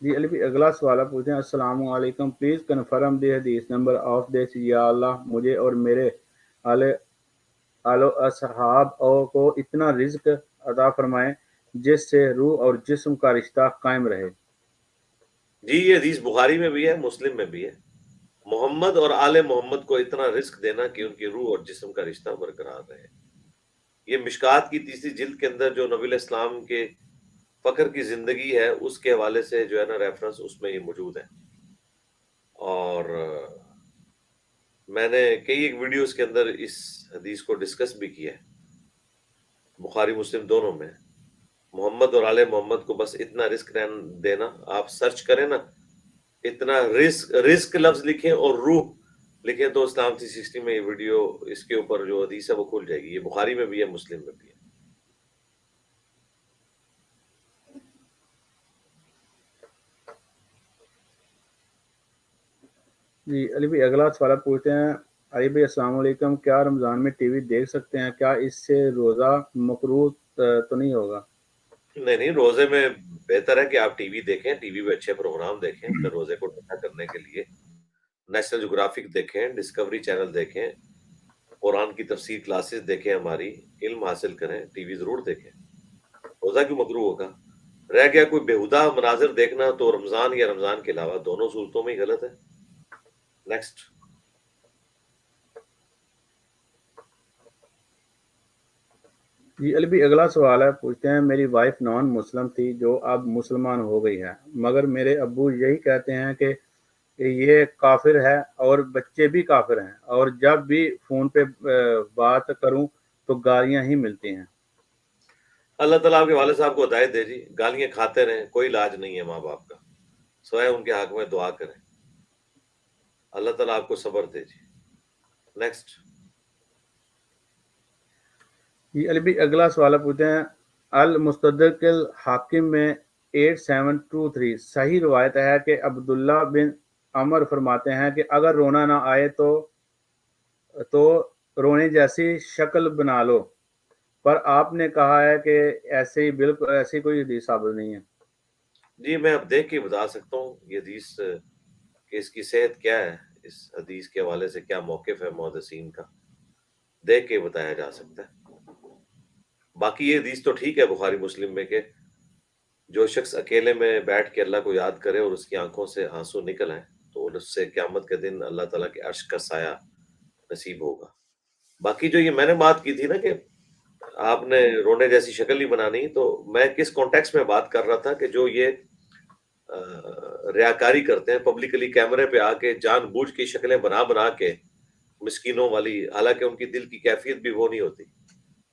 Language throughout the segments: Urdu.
جی علی بھائی اگلا سوال آپ پوچھتے ہیں السلام علیکم پلیز کنفرم دی حدیث نمبر آف دس یا اللہ مجھے اور میرے آل آل و اصحاب کو اتنا رزق عطا فرمائیں جس سے روح اور جسم کا رشتہ قائم رہے۔ جی یہ حدیث بخاری میں بھی ہے، مسلم میں بھی ہے۔ محمد اور آل محمد کو اتنا رزق دینا کہ ان کی روح اور جسم کا رشتہ برقرار رہے۔ یہ مشکات کی تیسری جلد کے اندر جو نبی علیہ السلام کے فقر کی زندگی ہے اس کے حوالے سے جو ہے نا ریفرنس اس میں یہ موجود ہے۔ اور میں نے کئی ایک ویڈیوز کے اندر اس حدیث کو ڈسکس بھی کیا ہے، بخاری مسلم دونوں میں۔ محمد اور آل محمد کو بس اتنا رزق دینا، آپ سرچ کریں نا، اتنا رزق لفظ لکھیں اور روح لکھیں تو اسلام 360 میں یہ ویڈیو اس کے اوپر جو حدیث ہے وہ کھل جائے گی۔ یہ بخاری میں بھی ہے، مسلم میں بھی ہے۔ جی علی بھائی اگلا سوال آپ پوچھتے ہیں علی بھائی السلام علیکم کیا رمضان میں ٹی وی دیکھ سکتے ہیں؟ کیا اس سے روزہ مکروہ تو نہیں ہوگا؟ نہیں، روزے میں بہتر ہے کہ آپ ٹی وی دیکھیں، ٹی وی پہ اچھے پروگرام دیکھیں اپنے روزے کو ٹھنڈا کرنے کے لیے۔ نیشنل جغرافک دیکھیں، ڈسکوری چینل دیکھیں، قرآن کی تفسیر کلاسز دیکھیں، ہماری علم حاصل کریں، ٹی وی ضرور دیکھیں۔ روزہ کیوں مکروہ ہوگا؟ رہ گیا کوئی بےہودہ مناظر دیکھنا تو رمضان یا رمضان کے علاوہ دونوں صورتوں میں ہی غلط ہے۔ نیکسٹ۔ جی علی بھائی اگلا سوال ہے پوچھتے ہیں میری وائف نان مسلم تھی جو اب مسلمان ہو گئی ہے مگر میرے ابو یہی کہتے ہیں کہ یہ کافر ہے اور بچے بھی کافر ہیں اور جب بھی فون پہ بات کروں تو گالیاں ہی ملتی ہیں۔ اللہ تعالیٰ آپ کے والد صاحب کو ہدایت دے جی، گالیاں کھاتے رہیں، کوئی علاج نہیں ہے ماں باپ کا، سوائے ان کے حق میں دعا کریں، اللہ تعالیٰ آپ کو صبر دے جی۔ نیکسٹ۔ جی علی بھائی اگلا سوال پوچھتے ہیں المستدرک الحاکم میں 8723 صحیح روایت ہے کہ عبداللہ بن عمر فرماتے ہیں کہ اگر رونا نہ آئے تو رونے جیسی شکل بنا لو، پر آپ نے کہا ہے کہ ایسے ہی بالکل ایسی کوئی حدیث ثابت نہیں ہے۔ جی میں اب دیکھ کے بتا سکتا ہوں یہ حدیث کہ اس کی صحت کیا ہے، اس حدیث کے حوالے سے کیا موقف ہے محدثین کا، دیکھ کے بتایا جا سکتا ہے۔ باقی یہ حدیث تو ٹھیک ہے بخاری مسلم میں کہ جو شخص اکیلے میں بیٹھ کے اللہ کو یاد کرے اور اس کی آنکھوں سے آنسو نکل آئے تو اس سے قیامت کے دن اللہ تعالیٰ کے عرش کا سایہ نصیب ہوگا۔ باقی جو یہ میں نے بات کی تھی نا کہ آپ نے رونے جیسی شکل نہیں بنانی، تو میں کس کانٹیکس میں بات کر رہا تھا کہ جو یہ ریاکاری کرتے ہیں پبلکلی کیمرے پہ آ کے جان بوجھ کی شکلیں بنا کے مسکینوں والی، حالانکہ ان کی دل کی کیفیت بھی وہ نہیں ہوتی۔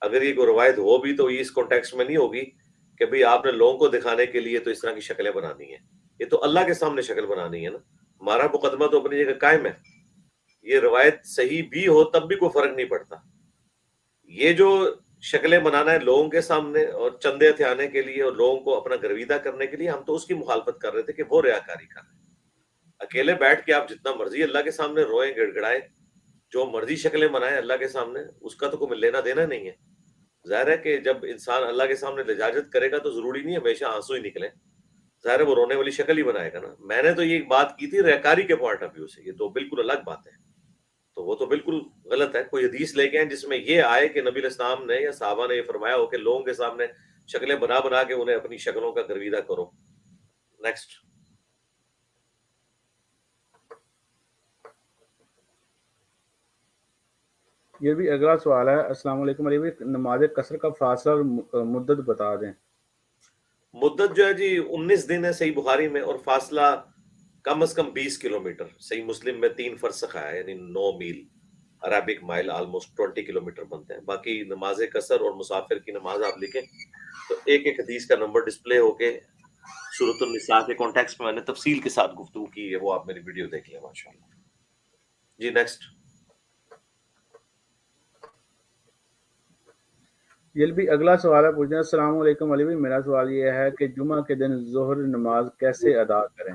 اگر یہ کوئی روایت ہو بھی تو یہ اس کانٹیکس میں نہیں ہوگی کہ بھئی آپ نے لوگوں کو دکھانے کے لیے تو اس طرح کی شکلیں بنانی ہیں، یہ تو اللہ کے سامنے شکل بنانی ہے نا۔ ہمارا مقدمہ تو اپنی جگہ قائم ہے، یہ روایت صحیح بھی ہو تب بھی کوئی فرق نہیں پڑتا۔ یہ جو شکلیں بنانا ہے لوگوں کے سامنے اور چندے تھیانے کے لیے اور لوگوں کو اپنا گرویدہ کرنے کے لیے، ہم تو اس کی مخالفت کر رہے تھے کہ وہ ریاکاری کر رہے ہیں۔ اکیلے بیٹھ کے آپ جتنا مرضی اللہ کے سامنے روئیں گڑ گڑائیں، جو مرضی شکلیں بنائیں اللہ کے سامنے، اس کا تو کوئی لینا دینا نہیں ہے۔ ظاہر ہے کہ جب انسان اللہ کے سامنے لجاجت کرے گا تو ضروری نہیں ہے ہمیشہ آنسو ہی نکلیں، ظاہر ہے وہ رونے والی شکل ہی بنائے گا نا۔ میں نے تو یہ بات کی تھی ریاکاری کے پوائنٹ آف ویو سے، یہ تو بالکل الگ بات ہے، تو وہ تو بالکل غلط ہے۔ کوئی حدیث لے کے آئیں جس میں یہ آئے کہ نبی علیہ السلام نے یا صحابہ نے یہ فرمایا ہو کہ لوگوں کے سامنے شکلیں بنا کے انہیں اپنی شکلوں کا گرویدہ کرو۔ نیکسٹ۔ یہ بھی اگلا سوال ہے السلام علیکم علی بھائی نماز قصر کا فاصلہ اور مدت بتا دیں۔ مدت جو ہے جی 19 دن ہے صحیح بخاری میں، اور فاصلہ کم از کم 20 کلومیٹر، صحیح مسلم میں 3 فرسخ ہے یعنی 9 میل، عربک مائل آلموسٹ 20 کلومیٹر بنتے ہیں۔ باقی نماز قصر اور مسافر کی نماز آپ لکھیں تو ایک ایک حدیث کا نمبر ڈسپلے ہو کے سورۃ النساء کے کانٹیکس میں میں نے تفصیل کے ساتھ گفتگو کی ہے، وہ آپ میری ویڈیو دیکھ لیں ماشاءاللہ۔ جی نیکسٹ۔ یہ بھی اگلا سوال ہے پوچھتے ہیں السلام علیکم علی بھائی میرا سوال یہ ہے کہ جمعہ کے دن ظہر نماز کیسے ادا کریں؟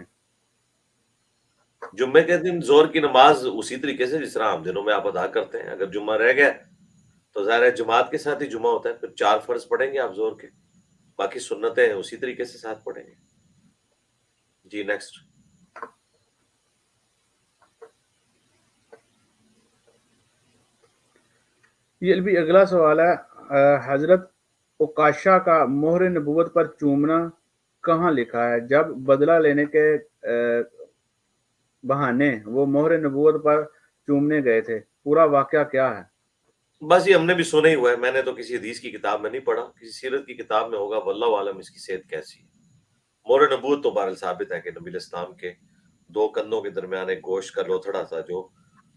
جمعے کے دن ظہر کی نماز اسی طریقے سے جس طرح عام دنوں میں آپ ادا کرتے ہیں۔ اگر جمعہ رہ گیا تو ظاہر ہے جماعت کے ساتھ ہی جمعہ ہوتا ہے، پھر 4 فرض پڑھیں گے آپ ظہر کے، باقی سنتیں اسی طریقے سے ساتھ پڑھیں گے۔ جی نیکسٹ. یہ بھی اگلا سوال ہے، حضرت اوکاشا کا مہر نبوت پر چومنا کہاں لکھا ہے؟ جب بدلہ لینے کے بہانے وہ مہر نبوت پر چومنے گئے تھے، پورا واقعہ کیا ہے؟ بس یہ ہم نے بھی سنا ہی ہوا ہے، میں نے تو کسی حدیث کی کتاب میں نہیں پڑھا، کسی سیرت کی کتاب میں ہوگا، واللہ عالم اس کی صحت کیسی ہے. مہر نبوت تو بہرحال ثابت ہے کہ نبی الاسلام کے دو کندھوں کے درمیان ایک گوشت کا لوتھڑا تھا جو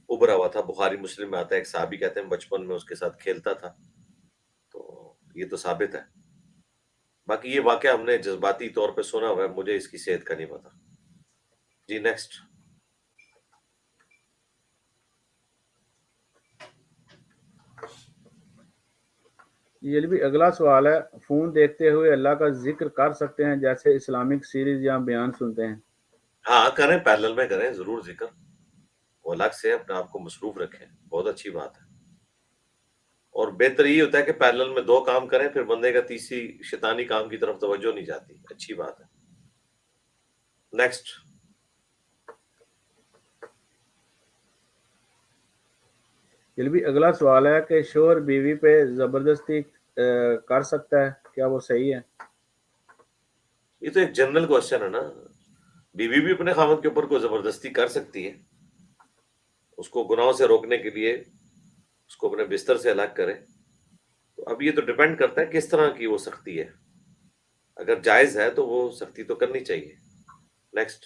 ابھرا ہوا تھا. بخاری مسلم میں آتا ہے، ایک صحابی کہتے ہیں بچپن میں اس کے ساتھ کھیلتا تھا، تو یہ تو ثابت ہے. باقی یہ واقعہ ہم نے جذباتی طور پہ سنا ہوا ہے، مجھے اس کی صحت کا نہیں پتا. جی نیکسٹ. یہ بھی اگلا سوال ہے، فون دیکھتے ہوئے اللہ کا ذکر کر سکتے ہیں جیسے اسلامک سیریز یا بیان سنتے ہیں؟ ہاں کریں، پیرلل میں کریں ضرور ذکر، وہ الگ سے اپنے آپ کو مصروف رکھیں، بہت اچھی بات ہے. اور بہتر یہ ہوتا ہے کہ پیرلل میں دو کام کریں، پھر بندے کا تیسری شیطانی کام کی طرف توجہ نہیں جاتی. اچھی بات ہے. نیکسٹ. یہ بھی اگلا سوال ہے کہ شوہر بیوی پہ زبردستی کر سکتا ہے، کیا وہ صحیح ہے؟ یہ تو ایک جنرل کوشچن ہے نا. بیوی بھی اپنے خاوند کے اوپر کوئی زبردستی کر سکتی ہے، اس کو گناہوں سے روکنے کے لیے اس کو اپنے بستر سے الگ کرے. تو اب یہ تو ڈیپینڈ کرتا ہے کس طرح کی وہ سختی ہے. اگر جائز ہے تو وہ سختی تو کرنی چاہیے. نیکسٹ.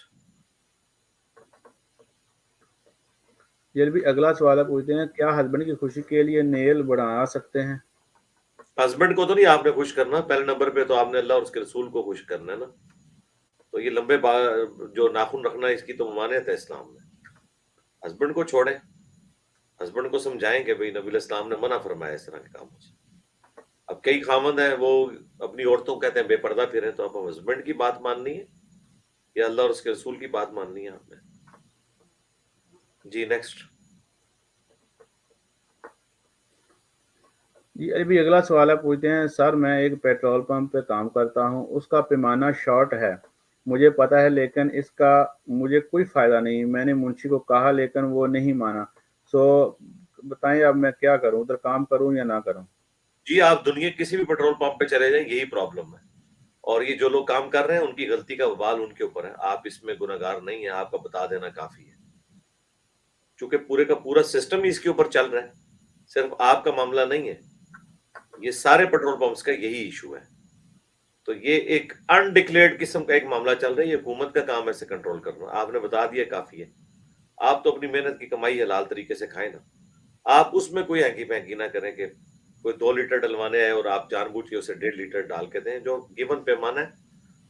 یہ بھی اگلا سوال ہے، پوچھتے ہیں کیا ہسبینڈ کی خوشی کے لیے نیل بڑھا سکتے ہیں؟ ہسبینڈ کو تو نہیں آپ نے خوش کرنا، پہلے نمبر پہ تو آپ نے اللہ اور اس کے رسول کو خوش کرنا ہے نا. تو یہ لمبے جو ناخن رکھنا ہے اس کی تو ممانعت ہے اسلام میں. ہسبینڈ کو چھوڑیں، ہسبینڈ کو سمجھائیں کہ بھئی نبی الاسلام نے منع فرمایا اس طرح کے کاموں سے. اب کئی خاوند ہیں وہ اپنی عورتوں کو کہتے ہیں بے پردہ پھریں، تو اب ہسبینڈ کی بات ماننی ہے یا اللہ اور اس کے رسول کی بات ماننی ہے آپ نے. جی نیکسٹ. جی ابھی اگلا سوال ہے، پوچھتے ہیں سر میں ایک پیٹرول پمپ پہ کام کرتا ہوں، اس کا پیمانہ شارٹ ہے، مجھے پتا ہے لیکن اس کا مجھے کوئی فائدہ نہیں. میں نے منشی کو کہا لیکن وہ نہیں مانا. سو بتائیں اب میں کیا کروں، ادھر کام کروں یا نہ کروں؟ جی آپ دنیا کسی بھی پیٹرول پمپ پہ چلے جائیں، یہی پرابلم ہے. اور یہ جو لوگ کام کر رہے ہیں ان کی غلطی کا وبال ان کے اوپر ہے، آپ اس میں گناہگار نہیں ہیں، آپ کا بتا دینا کافی ہے. چونکہ پورے کا پورا سسٹم ہی اس کے اوپر چل رہا ہے، صرف آپ کا معاملہ نہیں ہے، یہ سارے پیٹرول پمپس کا یہی ایشو ہے. تو یہ ایک انڈکلیئرڈ قسم کا ایک معاملہ چل رہا ہے، یہ حکومت کا کام ہے اسے کنٹرول کرنا. آپ نے بتا دیا کافی ہے. آپ تو اپنی محنت کی کمائی حلال طریقے سے کھائیں نا. آپ اس میں کوئی ہینکی پینکی نہ کریں کہ کوئی 2 لیٹر ڈلوانے آئے اور آپ جان بوجھ کے اسے 1.5 لیٹر ڈال کے دیں. جو گیون پیمانہ ہے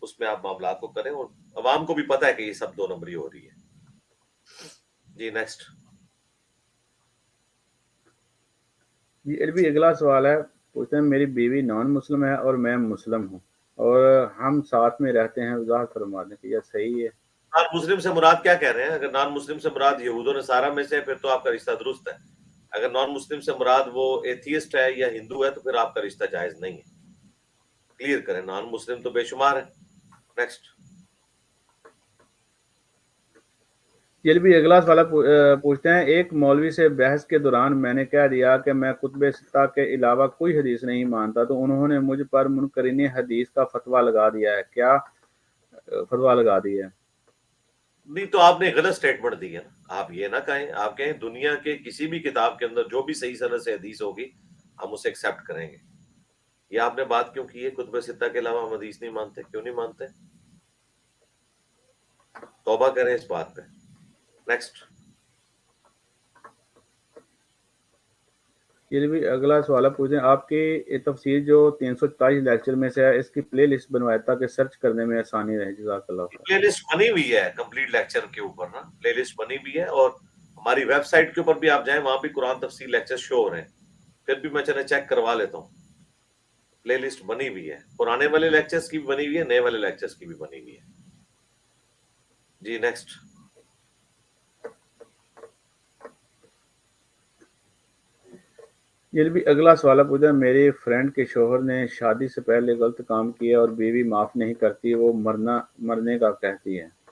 اس میں آپ معاملات کو کریں، اور عوام کو بھی پتا ہے کہ یہ سب 2 نمبری ہو رہی ہے. جی نیکسٹ. یہ بھی اگلا سوال ہے، پوچھتے ہیں میری بیوی نان مسلم ہے اور میں مسلم ہوں اور ہم ساتھ میں رہتے ہیں، وضاحت فرما دیں کہ یہ صحیح ہے؟ نان مسلم سے مراد کیا کہہ رہے ہیں؟ اگر نان مسلم سے مراد یہود و نصارہ میں سے پھر تو آپ کا رشتہ درست ہے. اگر نان مسلم سے مراد وہ ایتھیسٹ ہے یا ہندو ہے تو پھر آپ کا رشتہ جائز نہیں ہے. کلیئر کریں، نان مسلم تو بے شمار ہے. نیکسٹ. یہ بھی اگلا سوال پوچھتے ہیں ایک مولوی سے بحث کے دوران میں نے کہہ دیا کہ میں کتب ستہ کے علاوہ کوئی حدیث نہیں مانتا، تو انہوں نے مجھ پر منکرین حدیث کا فتویٰ لگا دیا ہے، کیا فتویٰ لگا دی ہے؟ نہیں تو آپ نے غلط سٹیٹمنٹ دی ہے نا. آپ یہ نہ کہیں، آپ کہیں دنیا کے کسی بھی کتاب کے اندر جو بھی صحیح سند سے حدیث ہوگی ہم اسے ایکسیپٹ کریں گے. یہ آپ نے بات کیوں کی ہے کتب ستہ کے علاوہ ہم حدیث نہیں مانتے؟ کیوں نہیں مانتے؟ توبہ کریں اس بات پہ. نیکسٹ. یہ بھی اگلا سوال پوچھتے ہیں آپ کی تفسیر جو 344 لیکچر میں سے ہے اس کی پلے لسٹ بنوائے تاکہ سرچ کرنے میں آسانی رہے. جزاک اللہ خیر. پلے لسٹ بنی ہوئی ہے کمپلیٹ لیکچر کے اوپر نا، پلے لسٹ بنی ہوئی ہے، اور ہماری ویب سائٹ کے اوپر بھی آپ جائیں وہاں بھی قرآن تفسیر لیکچر شو ہو رہے ہیں. پھر بھی میں چلے چیک کروا لیتا ہوں. پلے لسٹ بنی ہوئی ہے، پرانے والے لیکچرز کی بھی بنی ہوئی ہے، نئے والے لیکچرز کی بھی بنی ہوئی ہے. جی نیکسٹ. یہ بھی اگلا سوال پوچھا میری فرینڈ کے شوہر نے شادی سے پہلے غلط کام کیا اور بیوی معاف نہیں کرتی، وہ مرنے کا کہتی ہے.